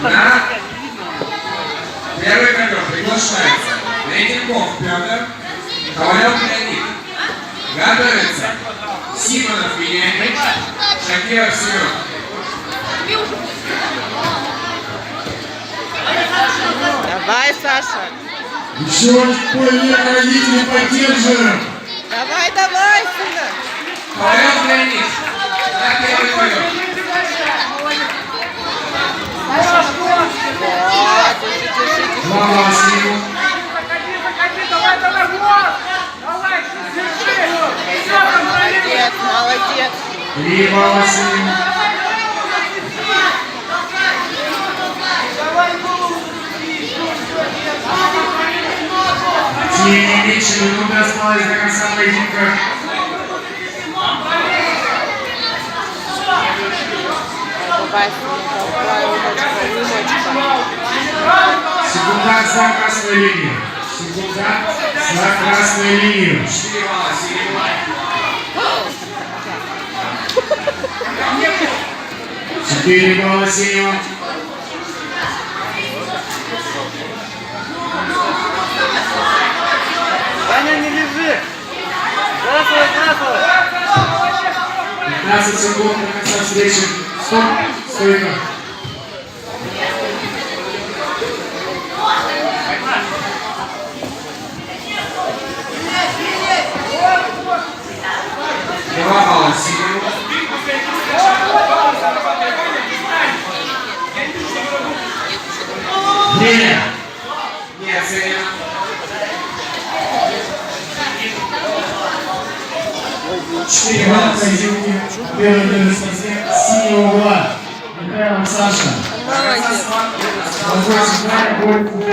На первый ковер приглашается Лейтенков Петр, Ковалев Леонид. Готовится Симонов Вениамин, Шакиров Семен. Давай, Саша. Еще поле родители поддерживаем. Давай, давай, сына. Ковалев Леонид. На первый ковер. Слава Васильеву. Молодец, молодец. Либо Васильеву. Не меньше минуты осталось до конца поединка. Давай, Секундант за красную линию. Секундант за красную линию. 4 балла синего. Ваня, не лежи! Красавый, красавый! 15 секунд до конца встречи. Стоп. Стойка. Два балла синего. Время. Не оценено. Четыре балла поединки. Первый первенстве синего угла. Михайлов Саша. молодец. Возможно, будет